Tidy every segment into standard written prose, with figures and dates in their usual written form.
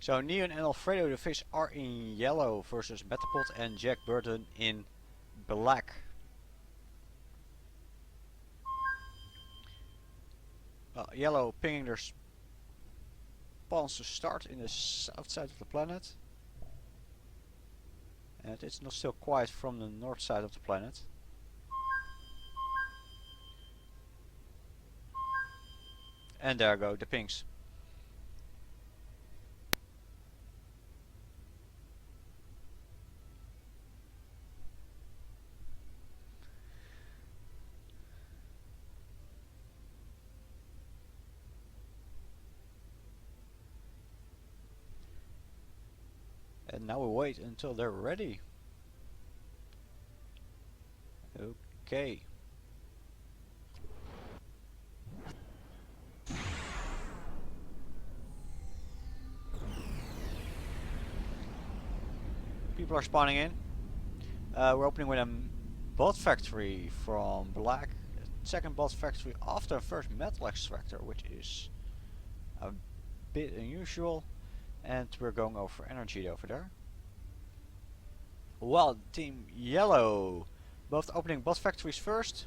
So Neon and Alfredo, the fish, are in yellow versus Metapod and Jack Burton in black. Yellow pinging their spawns to start in the south side of the planet. And it's not still quiet from the north side of the planet. And there go the pings. And now we wait until they're ready. Okay. People are spawning in. We're opening with a bot factory from black. Second bot factory after first metal extractor, which is a bit unusual. And we're going over energy over there. Well, Team Yellow, both opening bot factories first.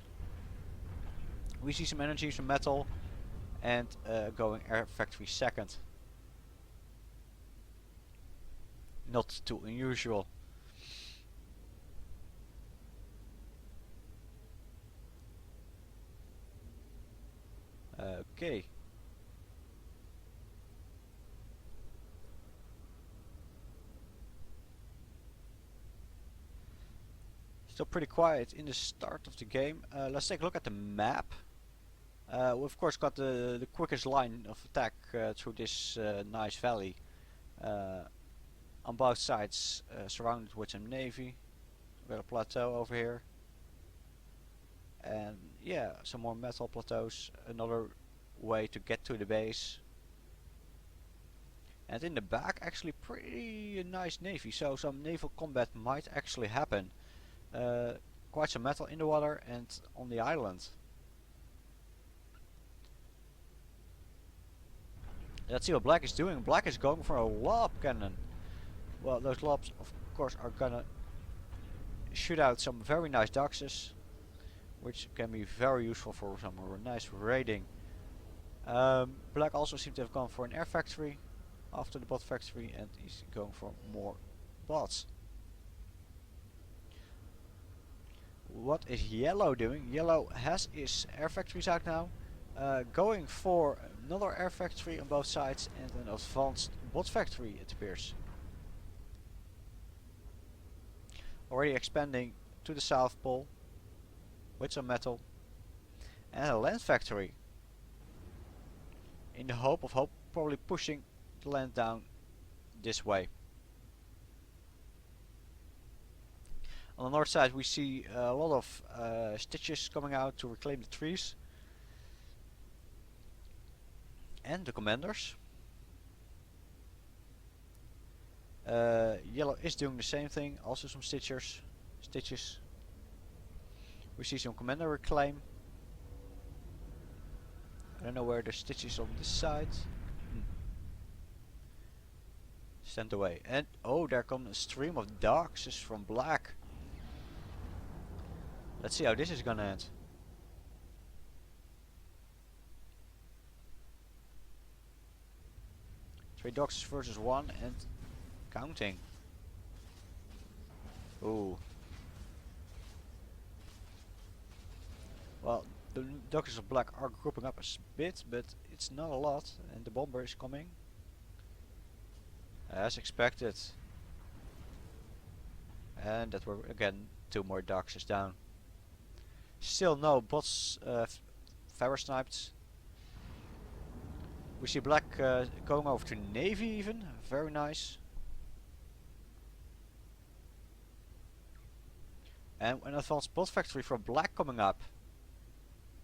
We see some energy, some metal, and going air factory second. Not too unusual. Okay. Still pretty quiet in the start of the game. Let's take a look at the map. We've of course got the quickest line of attack through this nice valley. On both sides, surrounded with some navy. We've got a plateau over here. And yeah, some more metal plateaus. Another way to get to the base. And in the back, actually pretty nice navy. So some naval combat might actually happen. Quite some metal in the water and on the island. Let's see what black is doing. Black is going for a lob cannon. Well, those lobs of course are gonna shoot out some very nice doxes, which can be very useful for some nice raiding. Black also seems to have gone for an air factory after the bot factory, and he's going for more bots. What is Yellow doing? Yellow has his air factories out now, going for another air factory on both sides and an advanced bot factory, it appears. Already expanding to the South Pole with some metal, and a land factory in the hope of probably pushing the land down this way. On the north side we see a lot of stitches coming out to reclaim the trees. And the commanders. Yellow is doing the same thing, also some stitches. We see some commander reclaim. I don't know where the stitches on this side. Stand away. And oh, there comes a stream of doxes from black. Let's see how this is gonna end. Three doxes versus one and counting. Ooh. Well, the doxes of black are grouping up a bit, but it's not a lot, and the bomber is coming. As expected. And that were again 2 more doxes down. Still no bots feather sniped. We see black going over to navy even, very nice. And an advanced bot factory for black coming up.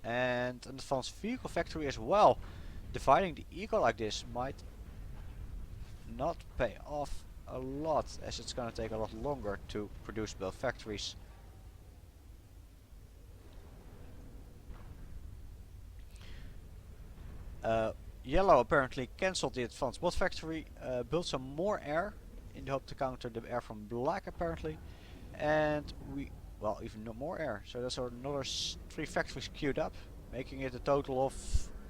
And an advanced vehicle factory as well. Dividing the eco like this might not pay off a lot, as it's gonna take a lot longer to produce both factories. Yellow apparently cancelled the advanced bot factory, built some more air in the hope to counter the air from black apparently, and we, well, even no more air, so that's another 3 factories queued up, making it a total of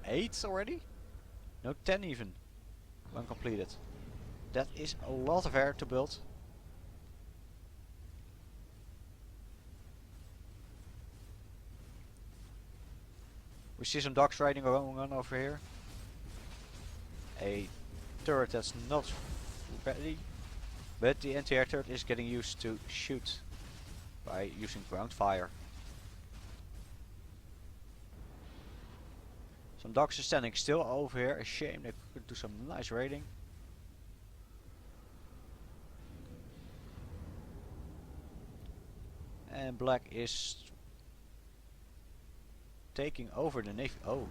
8 already? No, 10 even, when completed. That is a lot of air to build. We see some dogs riding going on over here. A turret that's not ready, but the anti-air turret is getting used to shoot by using ground fire. Some dogs are standing still over here, a shame, they could do some nice raiding. And black is taking over the navy. Oh,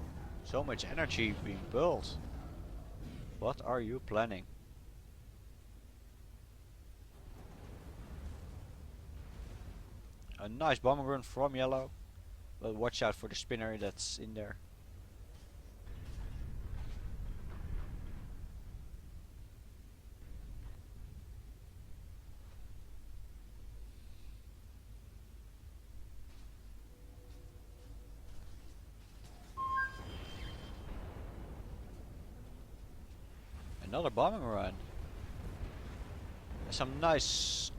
so much energy being built. What are you planning? A nice bombing run from yellow, but watch out for the spinner that's in there. Another bombing run. Some nice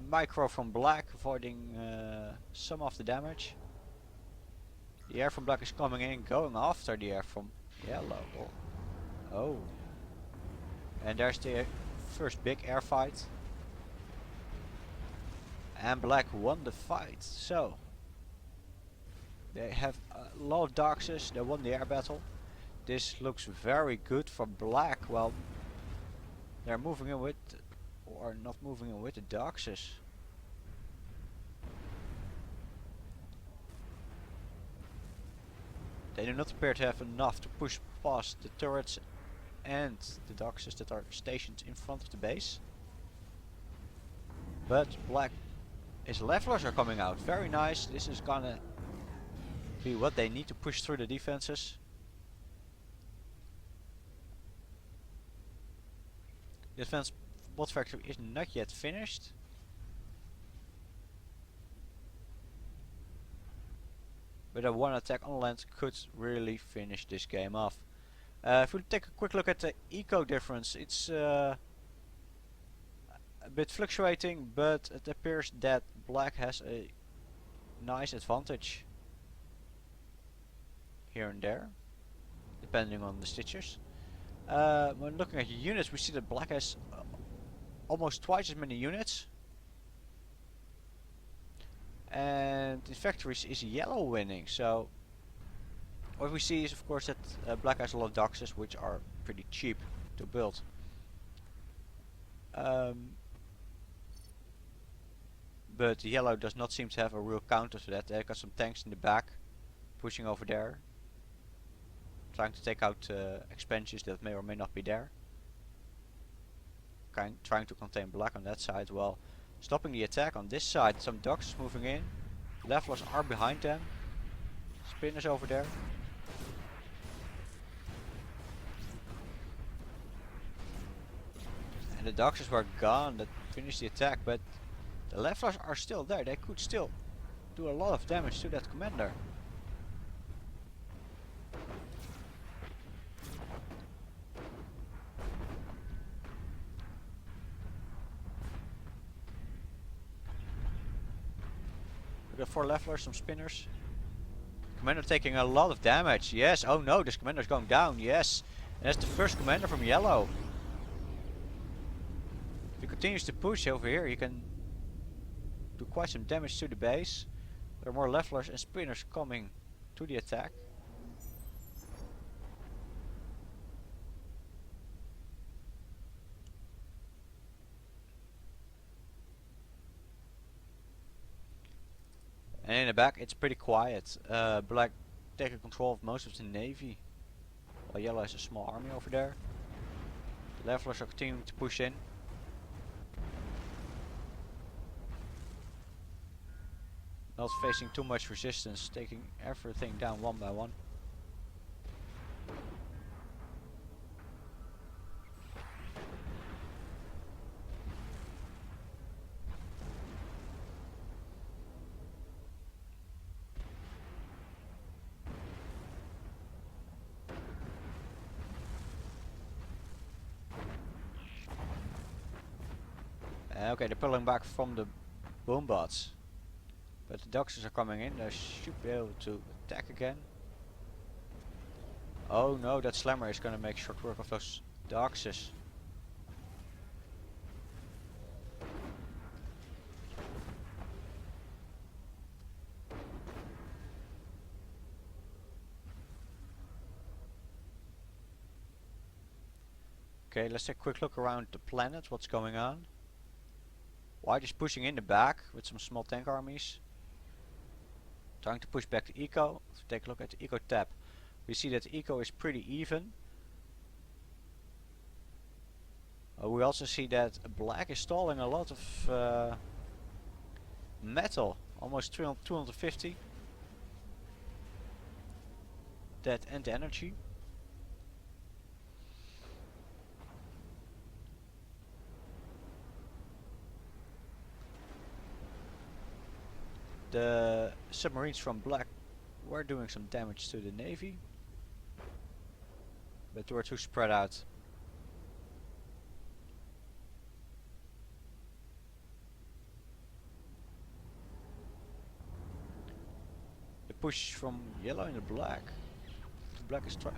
micro from black, avoiding some of the damage. The air from black is coming in, going after the air from yellow. Oh. And there's the first big air fight. And black won the fight. So they have a lot of doxes, they won the air battle. This looks very good for black. Well, they're moving in with, or not moving in with the doxes. They do not appear to have enough to push past the turrets and the doxes that are stationed in front of the base. But black, his levelers are coming out. Very nice. This is gonna be what they need to push through the defenses. The advanced bot factory is not yet finished. But a one attack on land could really finish this game off. If we take a quick look at the eco difference, it's a bit fluctuating, but it appears that black has a nice advantage here and there, depending on the stitchers. When looking at units, we see that black has almost twice as many units. And in factories is yellow winning, so what we see is of course that black has a lot of doxes which are pretty cheap to build. But yellow does not seem to have a real counter to that. They've got some tanks in the back pushing over there, trying to take out expansions that may or may not be there. Trying to contain black on that side. Well, stopping the attack on this side. Some dogs moving in. Levelers are behind them. Spinners over there. And the dogs were gone. That finished the attack, but the levelers are still there. They could still do a lot of damage to that commander. The 4 levelers, some spinners. Commander taking a lot of damage. Yes. Oh no, this commander's going down. Yes. And that's the first commander from yellow. If he continues to push over here, he can do quite some damage to the base. There are more levelers and spinners coming to the attack. And in the back it's pretty quiet. Black taking control of most of the navy, while yellow has a small army over there. The levelers are continuing to push in. Not facing too much resistance, taking everything down one by one. Okay, they're pulling back from the boom bots. But the Doxers are coming in. They should be able to attack again. Oh no, that Slammer is gonna make short work of those Doxers. Okay, let's take a quick look around the planet, what's going on. White is pushing in the back with some small tank armies. Trying to push back the eco. If we take a look at the eco tab, we see that the eco is pretty even. We also see that black is stalling a lot of metal, almost 250. That and energy. The submarines from black were doing some damage to the navy, but they were too spread out. The push from yellow into black. The black is trying.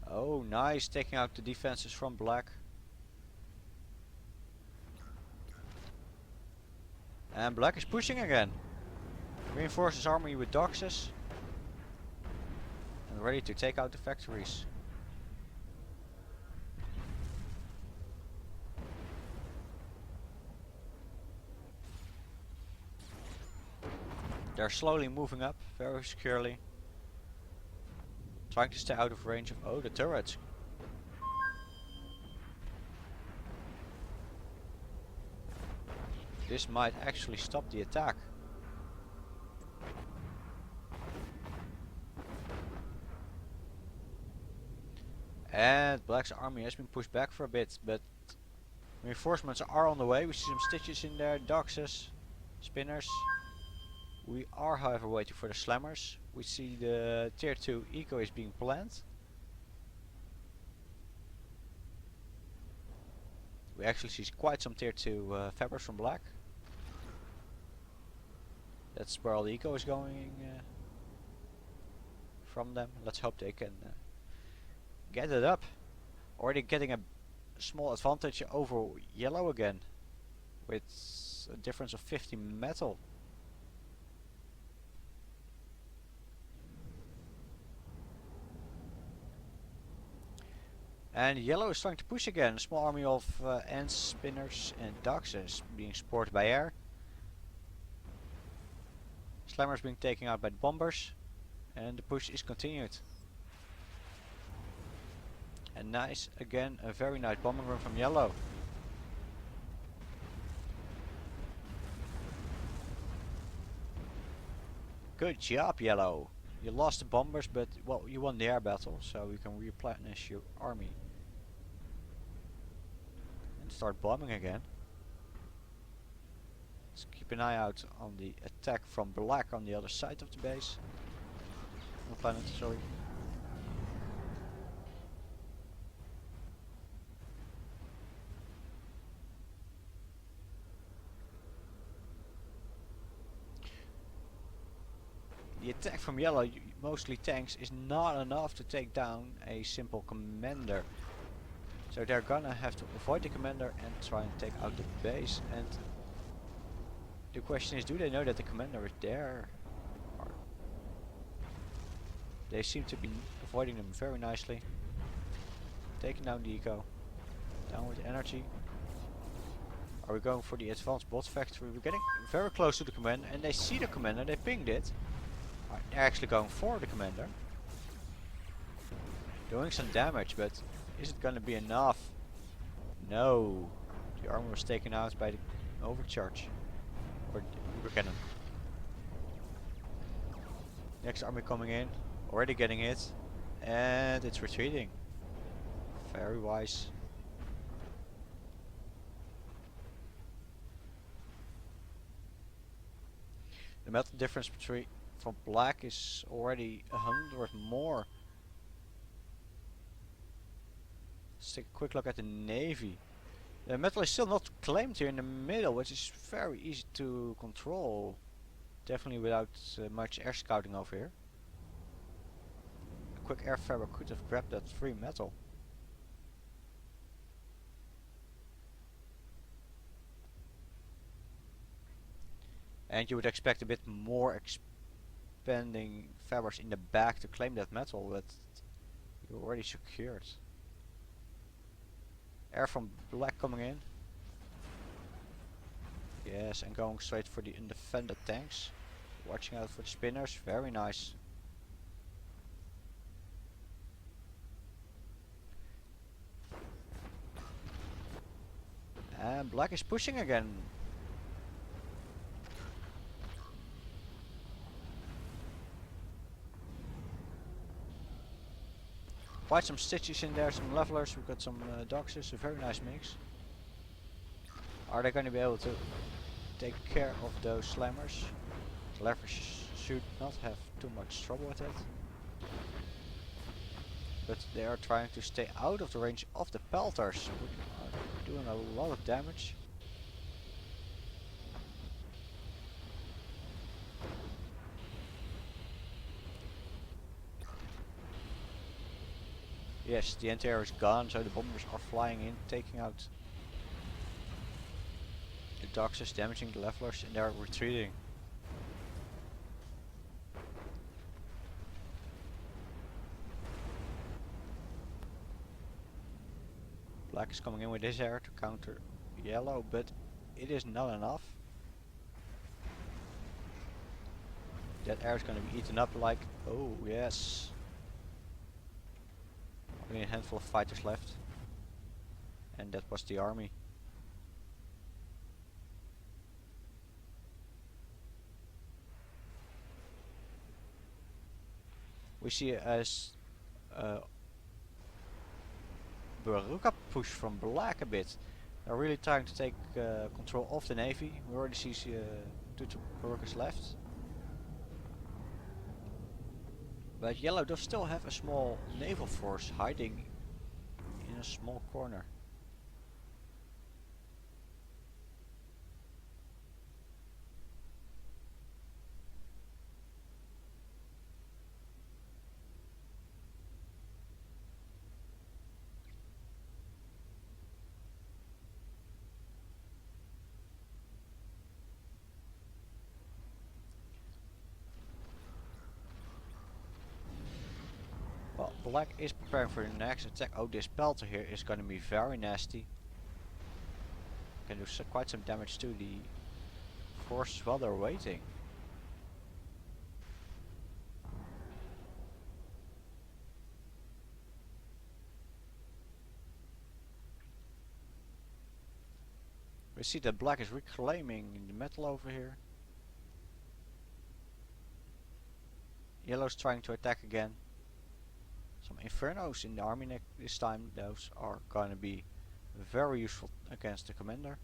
Oh, nice, taking out the defenses from black. And black is pushing again. Reinforces army with doxes. And ready to take out the factories. They're slowly moving up, very securely. Trying to stay out of range of, oh, the turrets. This might actually stop the attack. And black's army has been pushed back for a bit, but reinforcements are on the way. We see some stitches in there, doxes, spinners. We are, however, waiting for the slammers. We see the tier 2 eco is being planned. We actually see quite some tier 2 fabrics from black. That's where all the eco is going from them. Let's hope they can get it up. Already getting a small advantage over yellow again, with a difference of 50 metal. And yellow is trying to push again. A small army of ants, spinners and doxes being supported by air. Slammers being taken out by the bombers. And the push is continued. And nice, again, a very nice bombing run from yellow. Good job, yellow. You lost the bombers, but well, you won the air battle, so you can replenish your army and start bombing again. Let's keep an eye out on the attack from black on the other side of the base. On the planet, sorry. The attack from yellow, mostly tanks, is not enough to take down a simple commander. So they're gonna have to avoid the commander and try and take out the base. And the question is, do they know that the commander is there? Or they seem to be avoiding them very nicely. Taking down the eco. Down with energy. Are we going for the advanced bot factory? We're getting very close to the commander, and they see the commander, they pinged it. They're actually going for the commander. Doing some damage, but is it gonna be enough? No. The armor was taken out by the overcharge. Or the cannon. Next army coming in. Already getting hit. And it's retreating. Very wise. The metal difference between from black is already 100 more. Let's take a quick look at the navy. The metal is still not claimed here in the middle, which is very easy to control. Definitely without much air scouting over here. A quick air ferry could have grabbed that free metal. And you would expect a bit more expanding fabrics in the back to claim that metal, but you already secured. Air from black coming in. Yes, and going straight for the undefended tanks. Watching out for the spinners, very nice. And black is pushing again. Quite some stitches in there, some levelers, we've got some doxes, a very nice mix. Are they going to be able to take care of those slammers? The levelers should not have too much trouble with it. But they are trying to stay out of the range of the pelters, which are doing a lot of damage. Yes, the anti-air is gone, so the bombers are flying in, taking out the doxes, damaging the levelers, and they are retreating. Black is coming in with his air to counter yellow, but it is not enough. That air is going to be eaten up like... oh yes. Only a handful of fighters left. And that was the army. We see as Baruka push from black a bit. They're really trying to take control of the navy. We already see 2 Barukas left. But yellow does still have a small naval force hiding in a small corner. Well, black is preparing for the next attack. Oh, this pelter here is going to be very nasty. Can do quite some damage to the forces while they're waiting. We see that black is reclaiming the metal over here. Yellow's trying to attack again. Some infernos in the army this time. Those are gonna be very useful against the commander.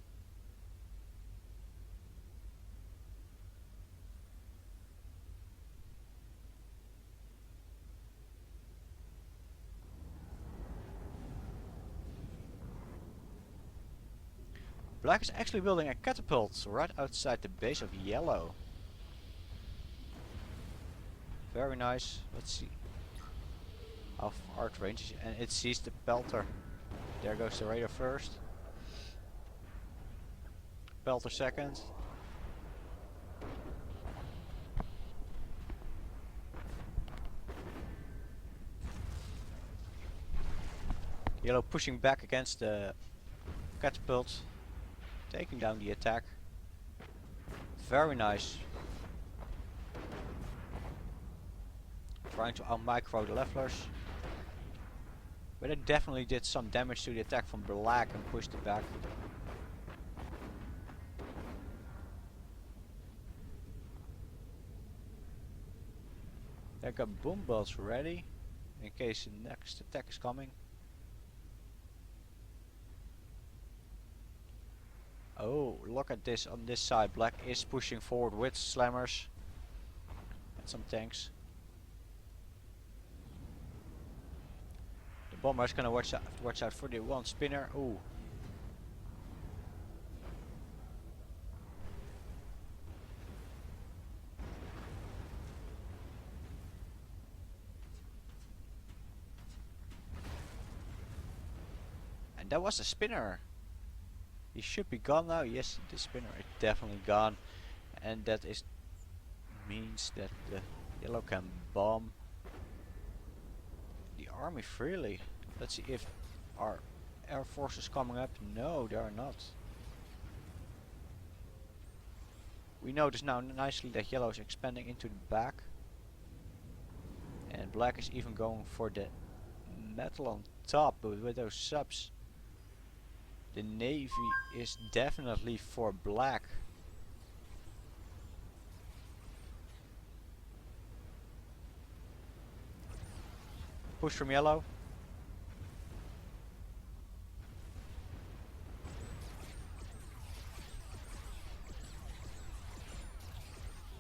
Black is actually building a catapult right outside the base of yellow. Very nice. Let's see how far it ranges, and it sees the pelter. There goes the radar first. Pelter second. Yellow pushing back against the catapult, taking down the attack. Very nice. Trying to out-micro the levelers. But it definitely did some damage to the attack from black and pushed it back. They got boom bolts ready in case the next attack is coming. Oh, look at this on this side. Black is pushing forward with slammers and some tanks. The bomber is gonna watch out for the one spinner. Ooh. And that was a spinner. He should be gone now. Yes, the spinner is definitely gone. And that is means that the yellow can bomb the army freely. Let's see if our air force is coming up. No, they are not. We notice now nicely that yellow is expanding into the back. And black is even going for the metal on top, but with those subs the navy is definitely for black. Push from yellow.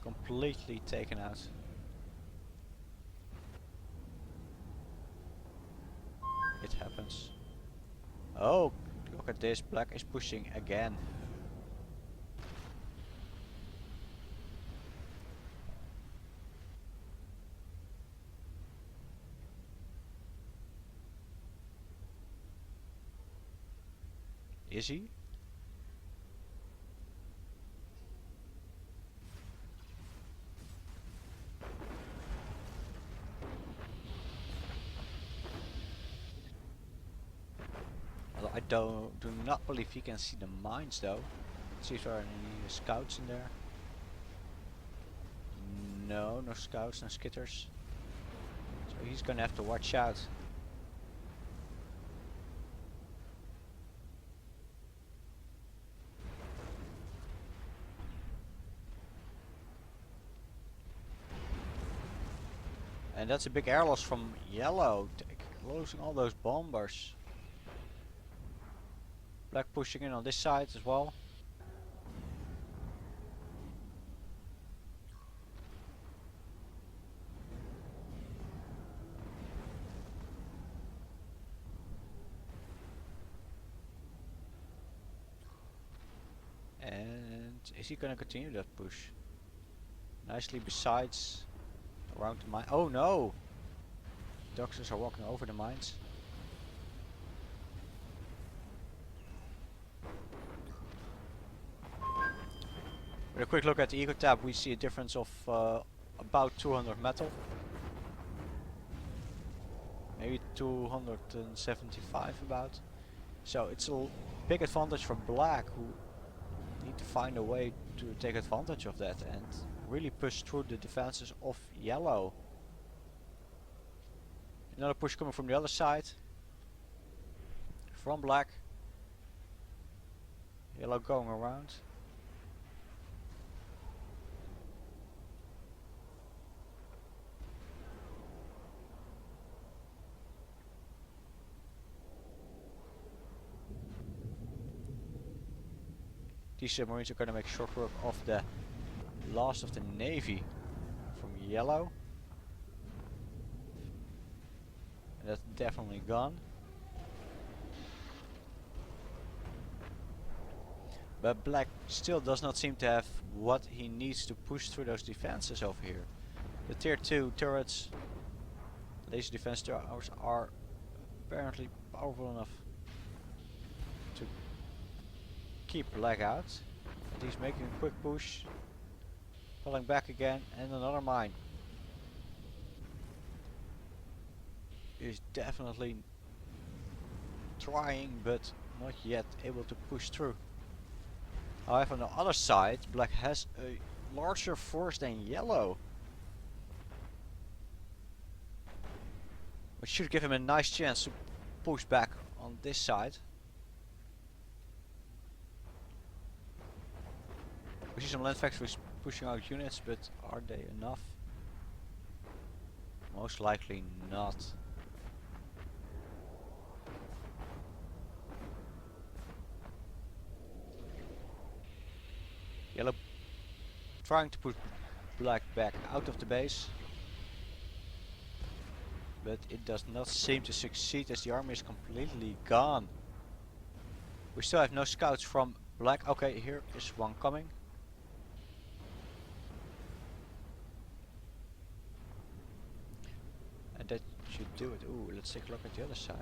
Completely taken out. It happens. Oh, look at this. Black is pushing again. Is he? Well, I do not believe he can see the mines though. Let's see if there are any scouts in there. No, no scouts, no skitters. So he's gonna have to watch out. And that's a big air loss from yellow, losing all those bombers. Black pushing in on this side as well. And is he gonna continue that push? Nicely besides around the mine. Oh no! Doctors are walking over the mines. With a quick look at the eco tab, we see a difference of about 200 metal. Maybe 275 about. So it's a big advantage for black, who need to find a way to take advantage of that and really push through the defenses of yellow. Another push coming from the other side. From black. Yellow going around. These submarines are going to make short work of the last of the navy from yellow. And that's definitely gone. But black still does not seem to have what he needs to push through those defenses over here. The tier 2 turrets, laser defense towers, are apparently powerful enough to keep black out. And he's making a quick push, pulling back again, and another mine. He's definitely trying, but not yet able to push through. However, on the other side, black has a larger force than yellow, which should give him a nice chance to push back on this side. We see some land factories pushing out units, but are they enough? Most likely not. Yellow trying to push black back out of the base, but it does not seem to succeed as the army is completely gone. We still have no scouts from black. Okay, here is one coming. And that should do it. Ooh, let's take a look at the other side.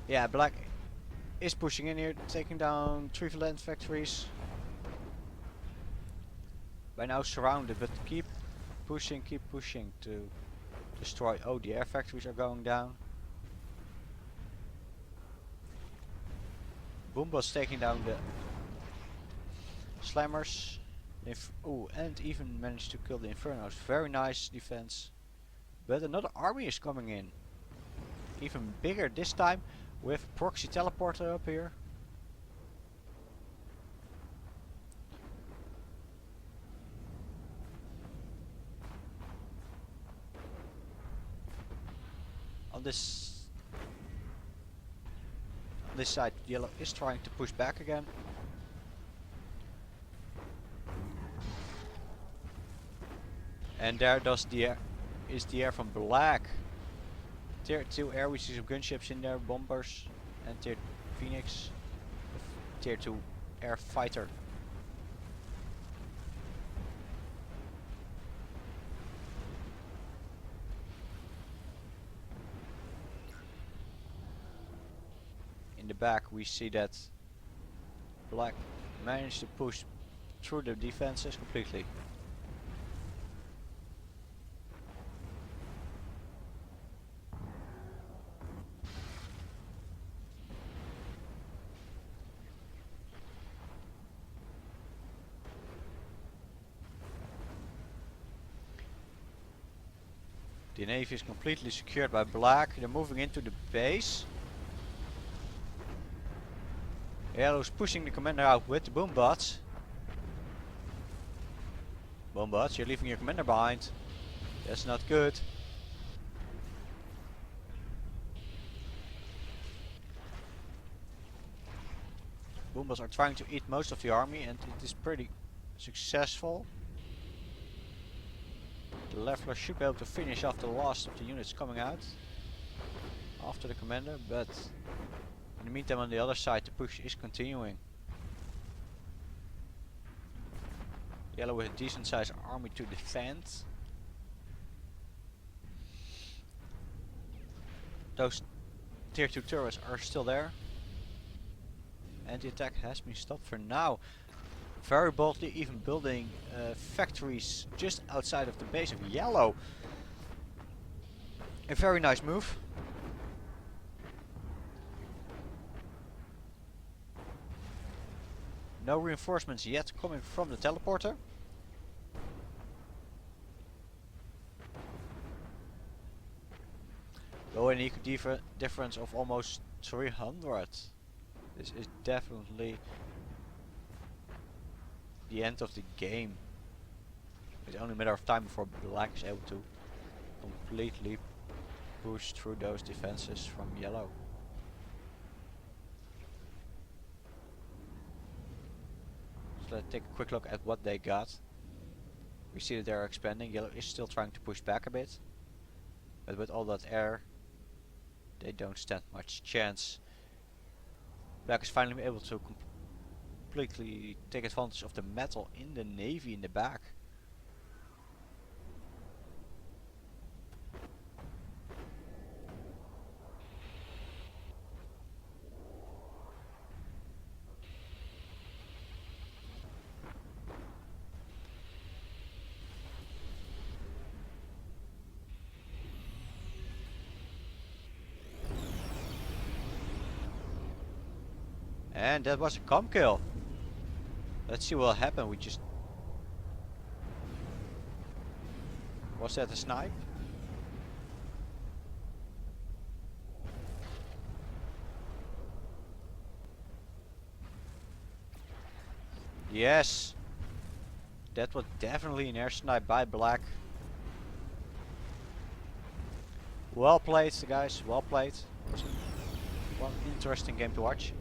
Yeah, black is pushing in here, taking down 3 land factories. By now surrounded, but keep pushing to destroy. Oh, the air factories are going down. Boomba's taking down the slammers. Oh, and even managed to kill the infernos. Very nice defense. But another army is coming in. Even bigger this time with proxy teleporter up here. On this side, yellow is trying to push back again. And there does is the air from black. Tier 2 air, we see some gunships in there, bombers, and tier Phoenix, tier 2 air fighter. In the back we see that black managed to push through the defenses completely. The navy is completely secured by black. They're moving into the base. Yellow's pushing the commander out with the boom bots. Boom bots, you're leaving your commander behind. That's not good. Boom bots are trying to eat most of the army, and it is pretty successful. The leveler should be able to finish off the last of the units coming out after the commander, but in the meantime on the other side the push is continuing. Yellow with a decent sized army to defend. Those tier 2 turrets are still there. And the attack has been stopped for now. Very boldly even building factories just outside of the base of yellow. A very nice move. No reinforcements yet coming from the teleporter. Though an eco difference of almost 300. This is definitely the end of the game. It's only a matter of time before black is able to completely push through those defenses from yellow. So let's take a quick look at what they got. We see that they're expanding. Yellow is still trying to push back a bit, but with all that air they don't stand much chance. Black is finally able to completely take advantage of the metal in the navy in the back. And that was a com kill. Let's see what happened. We just... Was that a snipe? Yes. That was definitely an air snipe by black. Well played, guys. Well played. It was one interesting game to watch.